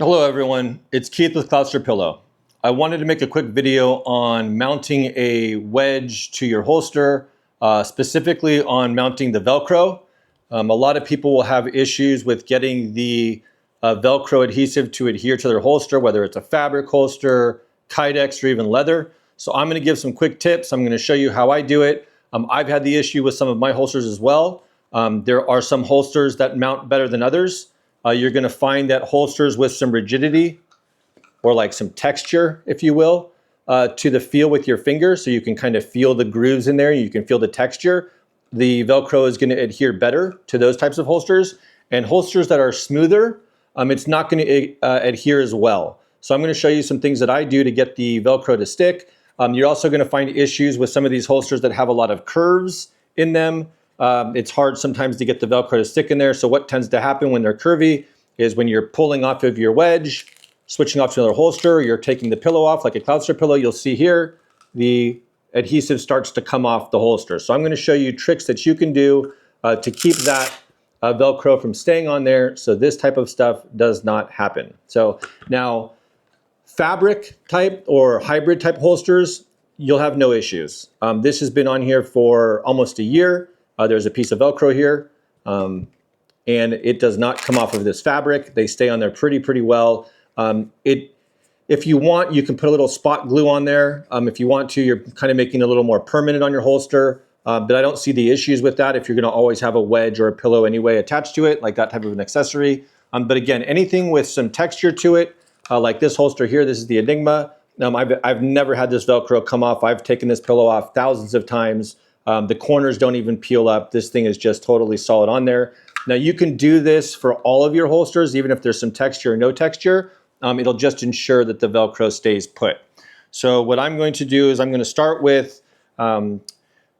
Hello everyone, it's Keith with Cloudster Pillow. I wanted to make a quick video on mounting a wedge to your holster, specifically on mounting the Velcro. A lot of people will have issues with getting the Velcro adhesive to adhere to their holster, whether it's a fabric holster, Kydex, or even leather. So I'm going to give some quick tips. I'm going to show you how I do it. I've had the issue with some of my holsters as well. There are some holsters that mount better than others. You're going to find that holsters with some rigidity or like some texture, if you will, to the feel with your finger, so you can kind of feel the grooves in there, you can feel the texture. The Velcro is going to adhere better to those types of holsters. And holsters that are smoother, it's not going to adhere as well. So I'm going to show you some things that I do to get the Velcro to stick. You're also going to find issues with some of these holsters that have a lot of curves in them. It's hard sometimes to get the Velcro to stick in there. So what tends to happen when they're curvy is when you're pulling off of your wedge, switching off to another holster, you're taking the pillow off like a Cloudster pillow, you'll see here, the adhesive starts to come off the holster. So I'm going to show you tricks that you can do to keep that Velcro from staying on there so this type of stuff does not happen. So now, fabric type or hybrid type holsters, you'll have no issues. This has been on here for almost a year. There's a piece of Velcro here, and it does not come off of this fabric. They stay on there pretty well. If you want, you can put a little spot glue on there. If you want to, you're kind of making it a little more permanent on your holster, but I don't see the issues with that if you're gonna always have a wedge or a pillow anyway attached to it, like that type of an accessory. But again, anything with some texture to it, like this holster here, this is the Enigma. I've never had this Velcro come off. I've taken this pillow off thousands of times. The corners don't even peel up. This thing is just totally solid on there. Now you can do this for all of your holsters, even if there's some texture or no texture. It'll just ensure that the Velcro stays put. So what I'm going to do is I'm going to start with, now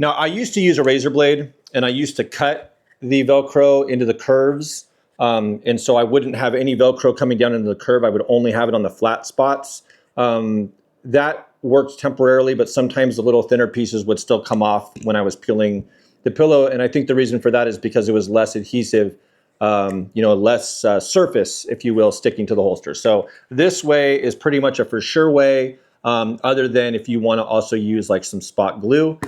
I used to use a razor blade and I used to cut the Velcro into the curves. And so I wouldn't have any Velcro coming down into the curve. I would only have it on the flat spots. That worked temporarily, but sometimes the little thinner pieces would still come off when I was peeling the pillow. And I think the reason for that is because it was less adhesive, less surface, if you will, sticking to the holster. So this way is pretty much a for sure way, other than if you want to also use like some spot glue.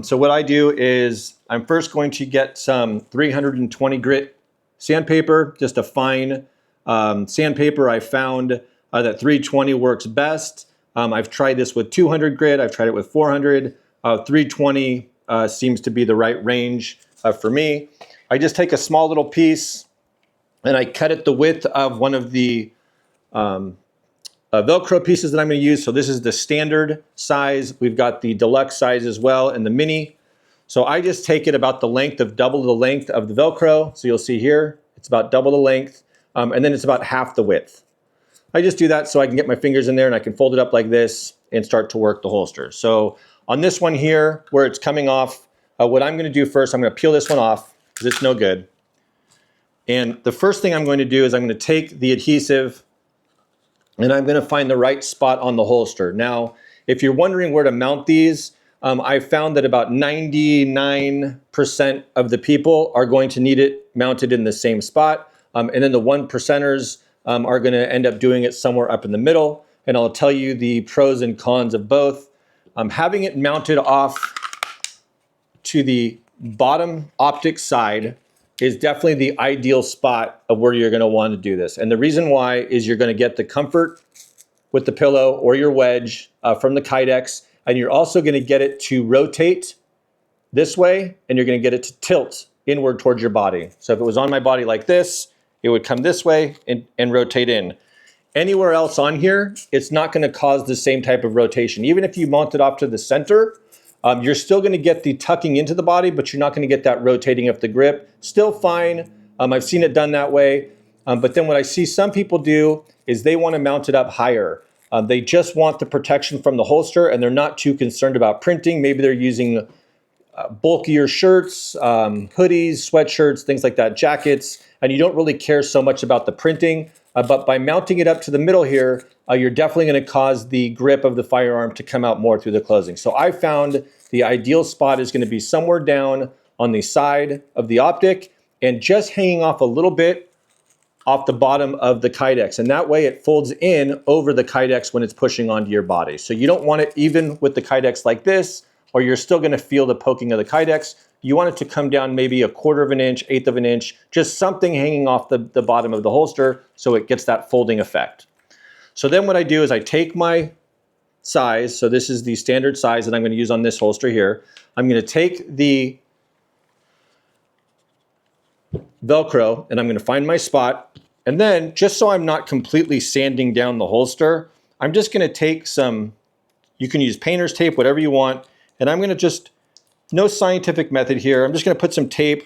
So what I do is I'm first going to get some 320 grit sandpaper, just a fine sandpaper. I found that 320 works best. I've tried this with 200 grit. I've tried it with 400. 320 seems to be the right range for me. I just take a small little piece and I cut it the width of one of the Velcro pieces that I'm going to use. So this is the standard size. We've got the deluxe size as well and the mini. So I just take it about the length of double the length of the Velcro. So you'll see here, it's about double the length. And then it's about half the width. I just do that so I can get my fingers in there and I can fold it up like this and start to work the holster. So on this one here, where it's coming off, what I'm gonna do first, I'm gonna peel this one off because it's no good. And the first thing I'm going to do is I'm gonna take the adhesive and I'm gonna find the right spot on the holster. Now, if you're wondering where to mount these, I found that about 99% of the people are going to need it mounted in the same spot. And then the 1%ers are going to end up doing it somewhere up in the middle. And I'll tell you the pros and cons of both. Having it mounted off to the bottom optic side is definitely the ideal spot of where you're going to want to do this. And the reason why is you're going to get the comfort with the pillow or your wedge from the Kydex. And you're also going to get it to rotate this way, and you're going to get it to tilt inward towards your body. So if it was on my body like this, it would come this way and rotate in. Anywhere else on here, it's not going to cause the same type of rotation. Even if you mount it off to the center, you're still going to get the tucking into the body, but you're not going to get that rotating of the grip. Still fine. I've seen it done that way. But then what I see some people do is they want to mount it up higher. They just want the protection from the holster and they're not too concerned about printing. Maybe they're using bulkier shirts, hoodies, sweatshirts, things like that, jackets, and you don't really care so much about the printing. But by mounting it up to the middle here, you're definitely going to cause the grip of the firearm to come out more through the closing. So I found the ideal spot is going to be somewhere down on the side of the optic and just hanging off a little bit off the bottom of the Kydex. And that way it folds in over the Kydex when it's pushing onto your body. So you don't want it even with the Kydex like this, or you're still gonna feel the poking of the Kydex. You want it to come down maybe 1/4 of an inch, 1/8 of an inch, just something hanging off the bottom of the holster so it gets that folding effect. So then what I do is I take my size, so this is the standard size that I'm gonna use on this holster here. I'm gonna take the Velcro and I'm gonna find my spot. And then just so I'm not completely sanding down the holster, I'm just gonna take some, you can use painter's tape, whatever you want. And I'm gonna just, no scientific method here. I'm just gonna put some tape,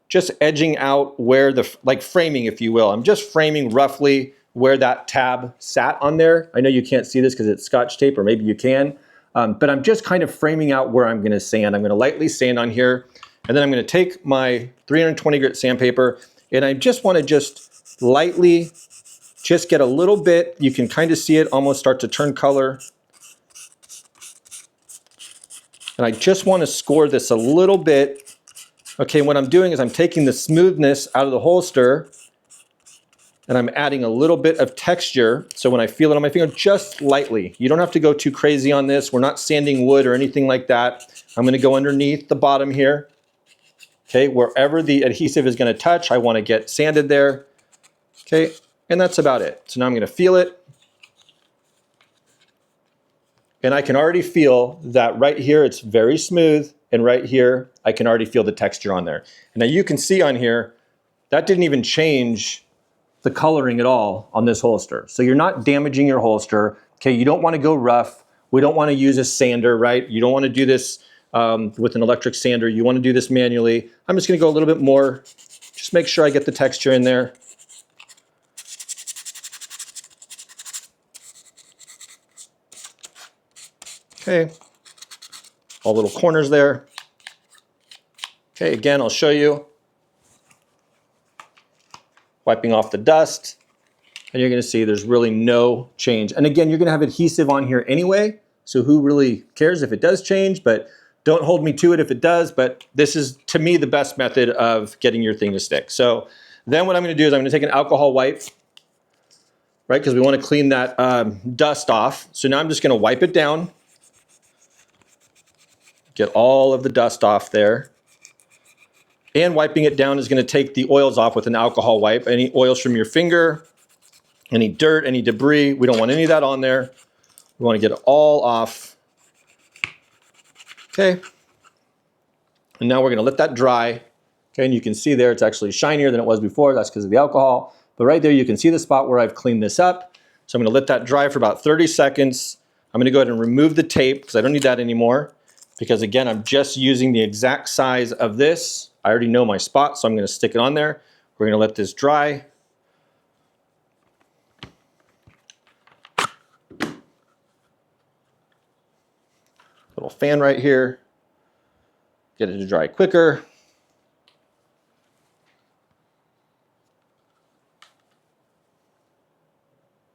just edging out where like framing, if you will. I'm just framing roughly where that tab sat on there. I know you can't see this because it's Scotch tape, or maybe you can, but I'm just kind of framing out where I'm gonna sand. I'm gonna lightly sand on here, and then I'm gonna take my 320 grit sandpaper, and I just wanna just lightly, just get a little bit, you can kind of see it almost start to turn color. And I just wanna score this a little bit. Okay, what I'm doing is I'm taking the smoothness out of the holster, and I'm adding a little bit of texture. So when I feel it on my finger, just lightly. You don't have to go too crazy on this. We're not sanding wood or anything like that. I'm gonna go underneath the bottom here. Okay, wherever the adhesive is gonna touch, I wanna get sanded there. Okay, and that's about it. So now I'm gonna feel it. And I can already feel that right here, it's very smooth. And right here, I can already feel the texture on there. And now you can see on here, that didn't even change the coloring at all on this holster. So you're not damaging your holster. Okay, you don't want to go rough. We don't want to use a sander, right? You don't want to do this with an electric sander. You want to do this manually. I'm just going to go a little bit more. Just make sure I get the texture in there. Okay, all little corners there. Okay, again, I'll show you. Wiping off the dust, and you're gonna see there's really no change. And again, you're gonna have adhesive on here anyway, so who really cares if it does change, but don't hold me to it if it does, but this is, to me, the best method of getting your thing to stick. So then what I'm gonna do is I'm gonna take an alcohol wipe, right, because we wanna clean that dust off. So now I'm just gonna wipe it down, get all of the dust off there. And wiping it down is going to take the oils off with an alcohol wipe. Any oils from your finger, any dirt, any debris, we don't want any of that on there. We want to get it all off. Okay. And now we're going to let that dry. Okay, and you can see there it's actually shinier than it was before. That's because of the alcohol. But right there you can see the spot where I've cleaned this up. So I'm going to let that dry for about 30 seconds. I'm going to go ahead and remove the tape because I don't need that anymore. Because again, I'm just using the exact size of this. I already know my spot, so I'm gonna stick it on there. We're gonna let this dry. Little fan right here. Get it to dry quicker.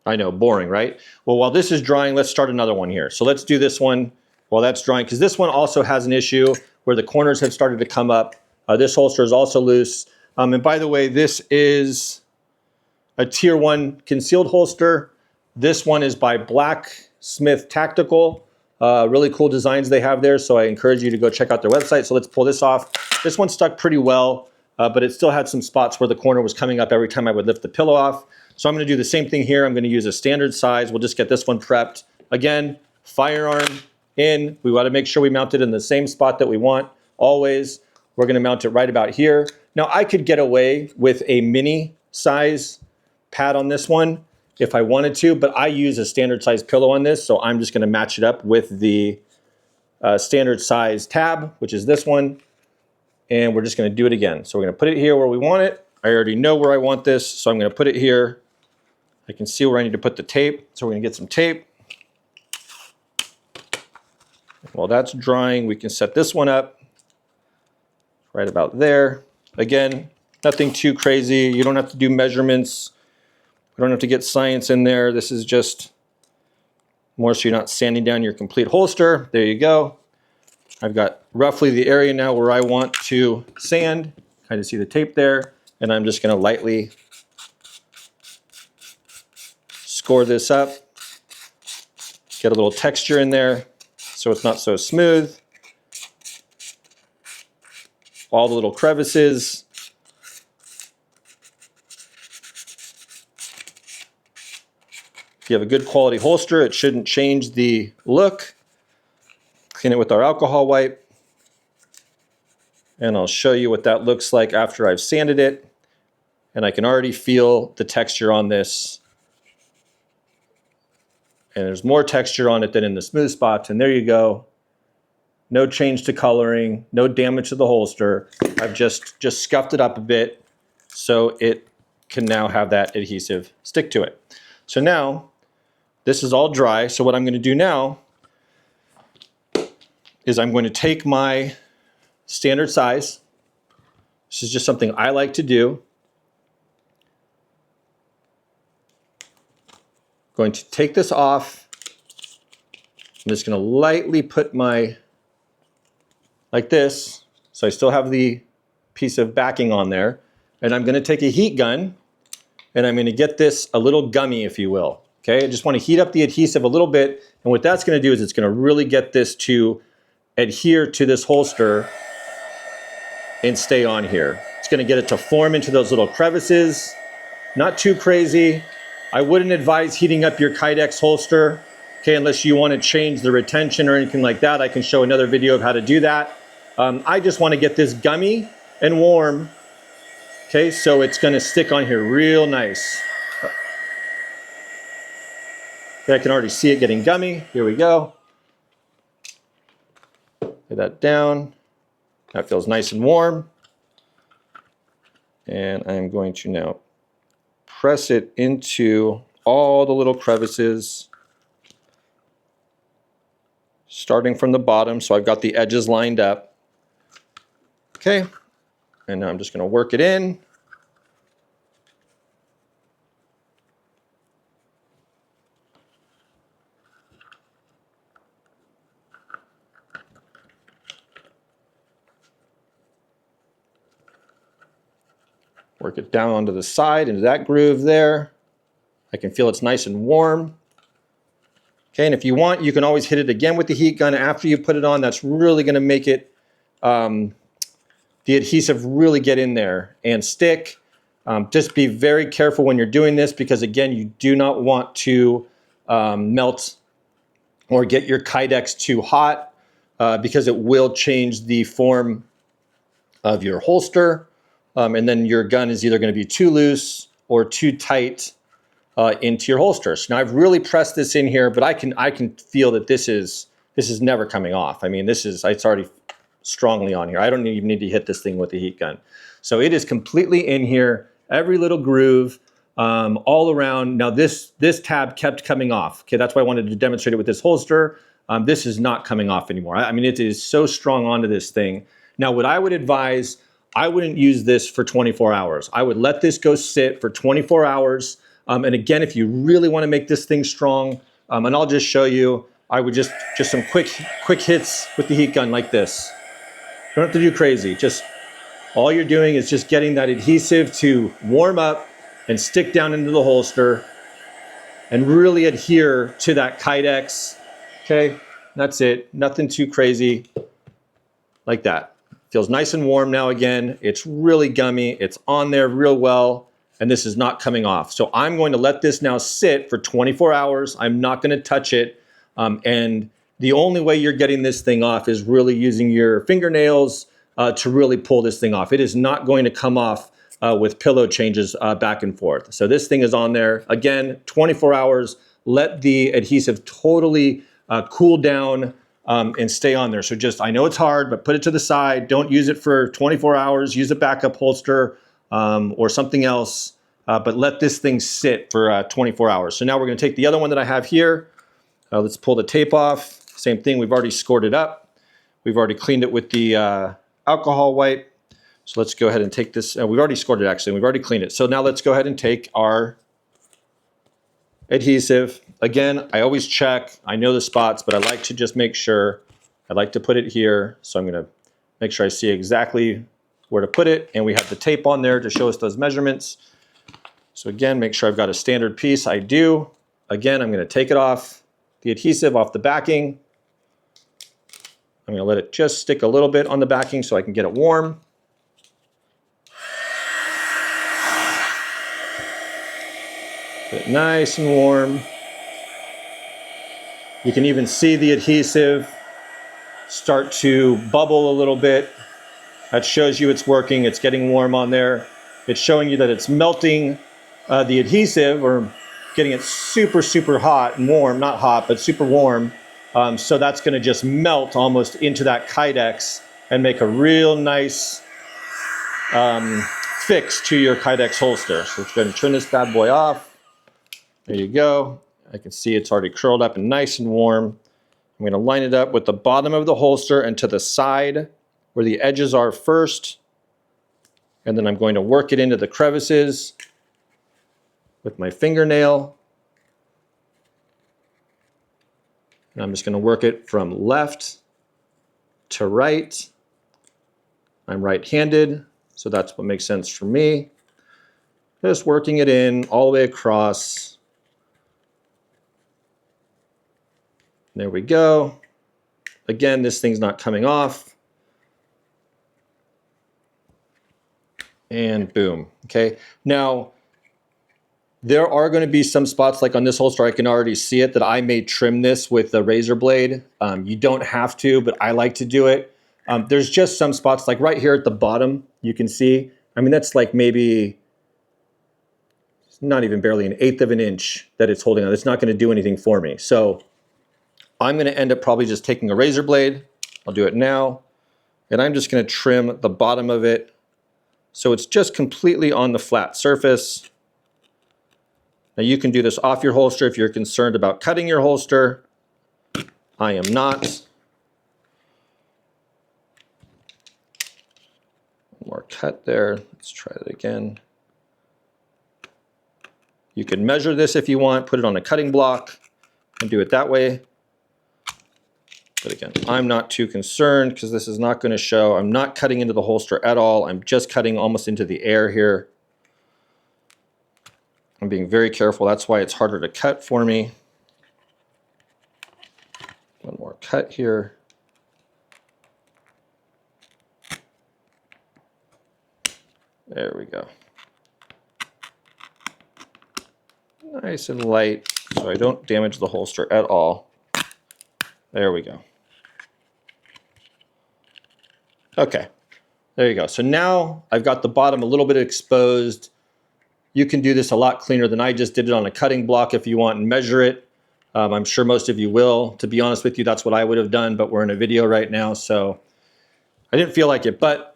I know, boring, right? Well, while this is drying, let's start another one here. So let's do this one while that's drying, because this one also has an issue where the corners have started to come up. This holster is also loose. And by the way, this is a Tier 1 concealed holster. This one is by Blacksmith Tactical. Really cool designs they have there, so I encourage you to go check out their website. So let's pull this off. This one stuck pretty well, but it still had some spots where the corner was coming up every time I would lift the pillow off. So I'm gonna do the same thing here. I'm gonna use a standard size. We'll just get this one prepped. Again, firearm in. We wanna make sure we mount it in the same spot that we want, always. We're gonna mount it right about here. Now I could get away with a mini size pad on this one if I wanted to, but I use a standard size pillow on this, so I'm just gonna match it up with the standard size tab, which is this one, and we're just gonna do it again. So we're gonna put it here where we want it. I already know where I want this, so I'm gonna put it here. I can see where I need to put the tape, so we're gonna get some tape. While that's drying, we can set this one up right about there. Again, nothing too crazy. You don't have to do measurements. We don't have to get science in there. This is just more so you're not sanding down your complete holster. There you go. I've got roughly the area now where I want to sand. Kind of see the tape there. And I'm just gonna lightly score this up, get a little texture in there so it's not so smooth. All the little crevices. If you have a good quality holster, it shouldn't change the look. Clean it with our alcohol wipe. And I'll show you what that looks like after I've sanded it. And I can already feel the texture on this. And there's more texture on it than in the smooth spots. And there you go. No change to coloring, no damage to the holster. I've just scuffed it up a bit so it can now have that adhesive stick to it. So now this is all dry. So what I'm going to do now is I'm going to take my standard size. This is just something I like to do. Going to take this off. I'm just going to lightly put my, like this, so I still have the piece of backing on there. And I'm going to take a heat gun, and I'm going to get this a little gummy, if you will. Okay, I just want to heat up the adhesive a little bit, and what that's going to do is it's going to really get this to adhere to this holster and stay on here. It's going to get it to form into those little crevices. Not too crazy. I wouldn't advise heating up your Kydex holster, okay, unless you want to change the retention or anything like that. I can show another video of how to do that. I just want to get this gummy and warm, okay, so it's going to stick on here real nice. Okay, I can already see it getting gummy. Here we go. Lay that down. That feels nice and warm. And I'm going to now press it into all the little crevices, starting from the bottom, so I've got the edges lined up. Okay, and now I'm just going to work it in. Work it down onto the side, into that groove there. I can feel it's nice and warm. Okay, and if you want, you can always hit it again with the heat gun after you put it on. That's really going to make it, the adhesive really get in there and stick. Just be very careful when you're doing this because, again, you do not want to melt or get your Kydex too hot because it will change the form of your holster. And then your gun is either going to be too loose or too tight into your holster. So now I've really pressed this in here, but I can feel that this is never coming off. I mean, it's already strongly on here. I don't even need to hit this thing with the heat gun. So it is completely in here, every little groove, all around. Now this tab kept coming off. Okay, that's why I wanted to demonstrate it with this holster. This is not coming off anymore. I mean, it is so strong onto this thing. Now, what I would advise, I wouldn't use this for 24 hours. I would let this go sit for 24 hours. And again, if you really want to make this thing strong, and I'll just show you, I would just some quick hits with the heat gun like this. Don't have to do crazy. Just all you're doing is just getting that adhesive to warm up and stick down into the holster and really adhere to that Kydex. Okay, that's it. Nothing too crazy like that. Feels nice and warm now again. It's really gummy. It's on there real well, and this is not coming off. So I'm going to let this now sit for 24 hours. I'm not going to touch it. And the only way you're getting this thing off is really using your fingernails to really pull this thing off. It is not going to come off with pillow changes back and forth. So this thing is on there. Again, 24 hours. Let the adhesive totally cool down and stay on there. So just, I know it's hard, but put it to the side. Don't use it for 24 hours. Use a backup holster or something else, but let this thing sit for 24 hours. So now we're going to take the other one that I have here. Let's pull the tape off. Same thing, we've already scored it up. We've already cleaned it with the alcohol wipe. So let's go ahead and take this. We've already scored it actually. We've already cleaned it. So now let's go ahead and take our adhesive. Again, I always check. I know the spots, but I like to just make sure. I like to put it here. So I'm going to make sure I see exactly where to put it. And we have the tape on there to show us those measurements. So again, make sure I've got a standard piece. I do. again, I'm going to take it off, the adhesive off the backing. I'm going to let it just stick a little bit on the backing so I can get it warm. Get it nice and warm. You can even see the adhesive start to bubble a little bit. That shows you it's working, it's getting warm on there. It's showing you that it's melting the adhesive, or getting it super, super hot and warm, not hot, but super warm. So that's gonna just melt almost into that Kydex and make a real nice fix to your Kydex holster. So it's gonna turn this bad boy off. There you go. I can see it's already curled up and nice and warm. I'm gonna line it up with the bottom of the holster and to the side where the edges are first. And then I'm going to work it into the crevices with my fingernail. And I'm just going to work it from left to right. I'm right-handed, so that's what makes sense for me. Just working it in all the way across. There we go. Again, this thing's not coming off. And boom, okay? Now, there are gonna be some spots, like on this holster, I can already see it, that I may trim this with a razor blade. You don't have to, but I like to do it. There's just some spots, like right here at the bottom, you can see, I mean, that's like maybe, not even barely 1/8 of an inch that it's holding on. It's not gonna do anything for me. So I'm gonna end up probably just taking a razor blade. I'll do it now. And I'm just gonna trim the bottom of it so it's just completely on the flat surface. Now you can do this off your holster if you're concerned about cutting your holster. I am not. One more cut there. Let's try that again. You can measure this if you want, put it on a cutting block and do it that way. But again, I'm not too concerned because this is not going to show. I'm not cutting into the holster at all. I'm just cutting almost into the air here. I'm being very careful. That's why it's harder to cut for me. One more cut here. There we go. Nice and light so I don't damage the holster at all. There we go. Okay, there you go. So now I've got the bottom a little bit exposed. You can do this a lot cleaner than I just did it on a cutting block if you want and measure it. I'm sure most of you will. To be honest with you, that's what I would have done, but we're in a video right now, so I didn't feel like it. But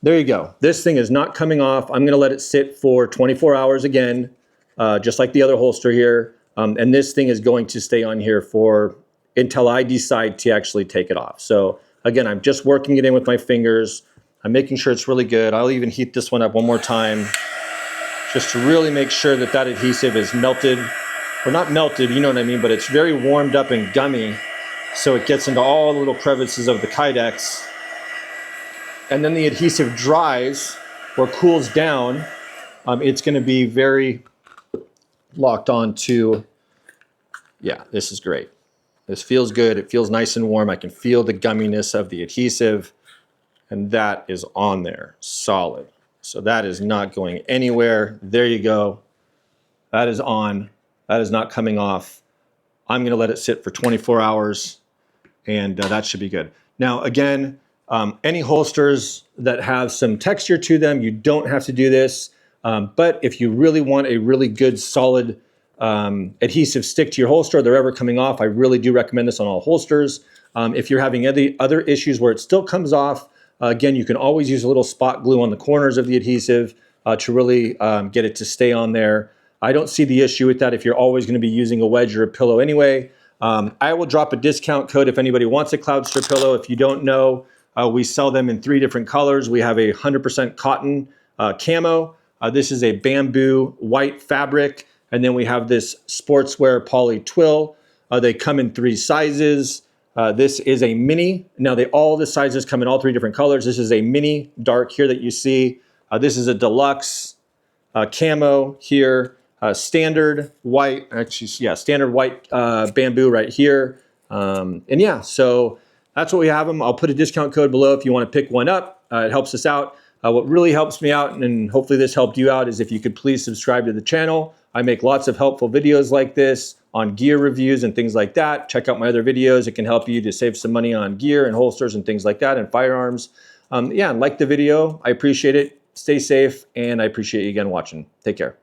there you go. This thing is not coming off. I'm gonna let it sit for 24 hours again, just like the other holster here. And this thing is going to stay on here until I decide to actually take it off. So again, I'm just working it in with my fingers. I'm making sure it's really good. I'll even heat this one up one more time just to really make sure that that adhesive is melted. Or not melted, you know what I mean, but it's very warmed up and gummy so it gets into all the little crevices of the Kydex. And then the adhesive dries or cools down. It's gonna be very locked on to, yeah, this is great. This feels good, it feels nice and warm. I can feel the gumminess of the adhesive, and that is on there, solid. So that is not going anywhere. There you go. That is on, that is not coming off. I'm gonna let it sit for 24 hours and that should be good. Now again, any holsters that have some texture to them, you don't have to do this. But if you really want a really good solid adhesive stick to your holster, they're ever coming off, I really do recommend this on all holsters. If you're having any other issues where it still comes off, again, you can always use a little spot glue on the corners of the adhesive to really get it to stay on there. I don't see the issue with that if you're always going to be using a wedge or a pillow anyway. I will drop a discount code if anybody wants a Cloudster pillow. If you don't know, we sell them in 3 different colors. We have a 100% cotton camo. This is a bamboo white fabric. And then we have this sportswear poly twill. They come in 3 sizes. This is a mini. Now all the sizes come in all 3 different colors. This is a mini dark here that you see. This is a deluxe camo here. standard white, actually, yeah, standard white bamboo right here. And yeah, so that's what we have them. I'll put a discount code below if you want to pick one up. It helps us out. What really helps me out, and hopefully this helped you out, is if you could please subscribe to the channel. I make lots of helpful videos like this on gear reviews and things like that. Check out my other videos. It can help you to save some money on gear and holsters and things like that and firearms. Yeah, and like the video. I appreciate it. Stay safe, and I appreciate you again watching. Take care.